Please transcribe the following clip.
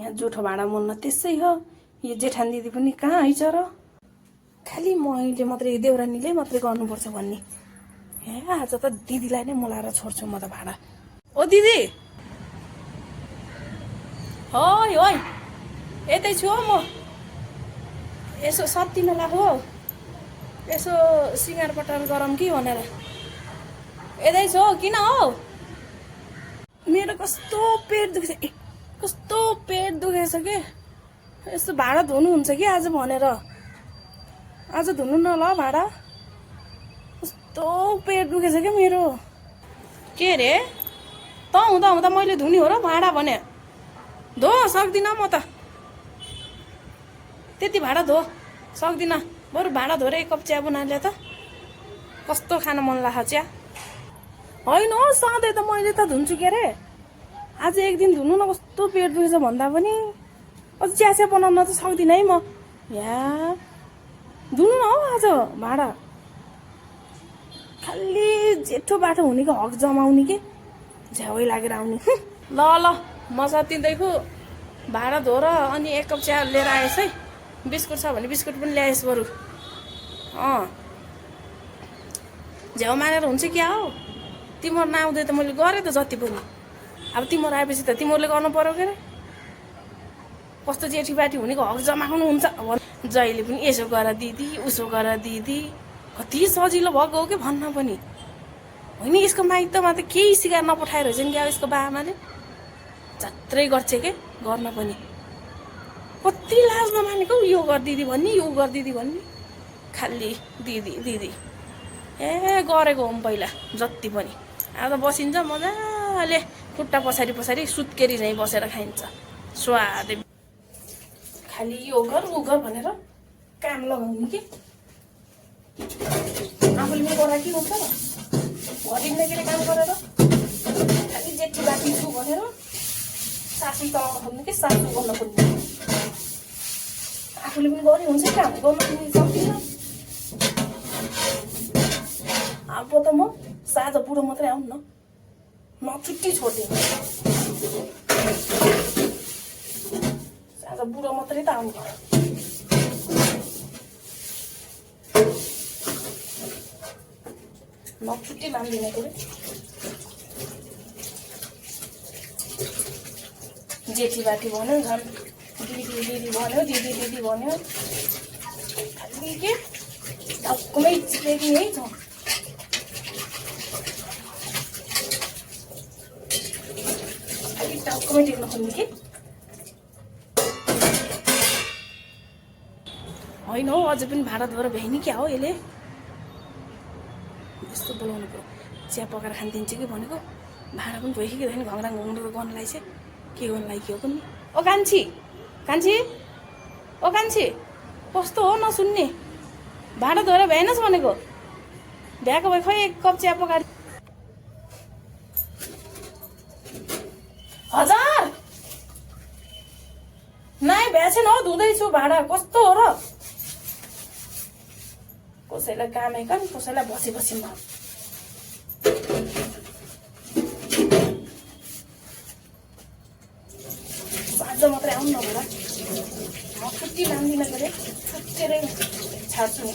यहाँ जुठो भाँडा मोल्न त्यसै हो। यो जेठान दिदी पनि कहाँ आइज र, खालि मैले मात्रै देउरानीले मात्रै गर्नुपर्छ भन्ने। ए आज त दिदीलाई नै मोलाएर छोड्छु म त भाँडा। ओ दिदी, ओइ ओइ यतै छु हो म। यसो सत्तिन लाग्यो हौ, यसो सिँगार पटार गरौँ कि भनेर। यतै छु हौ, किन हौ? मेरो कस्तो पेट दुखेछ, कस्तो पेट दुखेछ के। यस्तो भाँडा धुनुहुन्छ कि आज भनेर, आज धुनु न ल भाँडा। कस्तो पेट दुखेछ क्या मेरो। के रे, त हुँदा हुँदा मैले धुने हो र भाँडा भने? धो सक्दिनँ म त, त्यति भाँडा धो सक्दिनँ। बरु भाँडा धोएर एक कप चिया बनाइले त, कस्तो खान मन लाग्छ चिया। होइन हौ, सधैँ त मैले त धुन्छु के अरे, आज एक दिन धुनु न। कस्तो पेट दुखेछ भन्दा पनि अझ चिया चिया बनाउन त सक्दिनँ है म। या धुनु न हौ आज भाँडा। खालि जेठो बाटो हुनेको हक जमाउने के, झ्याउै लागेर आउने। ल ल म सत्तिँदैछु, भाँडा धोएर अनि एक कप चिया लिएर आएछ है। बिस्कुट छ भने बिस्कुट पनि ल्याएस् बरु। झ्याउ मानेर हुन्छ क्या हौ, तिमीहरू नआउँदै त मैले गरेँ त जति पनि। अब तिमीहरू आएपछि त तिमीहरूले गर्नु पर्यो के अरे। कस्तो जेठीबाटी हुनेको हक जमाउनु हुन्छ। जहिले पनि यसो गर दिदी, उसो गर दिदी, कति सजिलो भएको हो कि भन्न पनि। होइन यसको माइतमा त केही सिकाएर नपठाएर रहेछन् क्या यसको बाआमाले, जत्रै गर्छ के गर्न पनि। कति लाज नमानेको यो गर दिदी भन्ने, यो गर दिदी भन्ने, खालि दिदी दिदी। ए गरेको हो पहिला जति पनि। अब त बसिन्छ मजाले, खुट्टा पछाडि पछाडि सुत्केरी झैँ बसेर खाइन्छ स्वाद। खालि यो गर उ गर भनेर काम लगाउने कि। आफूले पनि गरा कि हुन्छ र, घरिँदै के काम गरेर खालि जेठी बाटी छु भनेर सासू चलाउन खोज्नु कि सासू गर्न खोज्नु। आफूले पनि गरे हुन्छ काम, गर्न पनि सक्दिनँ। अब त म साँझ बुढो मात्रै आउनु न छुट्टी छोड्दिनँ। साँझ बुढो मात्रै त आउनु पर्यो। म छुट्टी मान्दिनँ के अरे। जेठी बाटी भन्यो झन् दिदी दिदी भन्यो, दिदी दिदी भन्यो। खालि के टाउकोमै चिप्लेको है छ। खालि टाउकोमै टेक्न खोज्ने कि। होइन हौ, अझै पनि भाँडा धोएर भ्याइने क्या हो यसले। यस्तो बोलाउनु पर्यो, चिया पकाएर खानिदिन्छ कि भनेको। भाँडा पनि धोयो कि धोएन, घङ्रा घुङ्रो गर्नलाई चाहिँ के गर्नलाई के हो पनि। ओ कान्छी, कान्छी, ओ कान्छी, कस्तो हो नसुन्ने? भाँडा धोएर भ्याएनस् भनेको, भ्याएको भए खै एक कप चिया पकाएर। हजार नाइ भ्या छैन हौ, धुँदैछु भाँडा। कस्तो हो र, कसैलाई कामै काम, कसैलाई बसी बसी म। साँझ मात्रै आउनु न भाँडा, म छुट्टी मान्दिनँ के अरे, छुट्टेरै छाड्छु नि।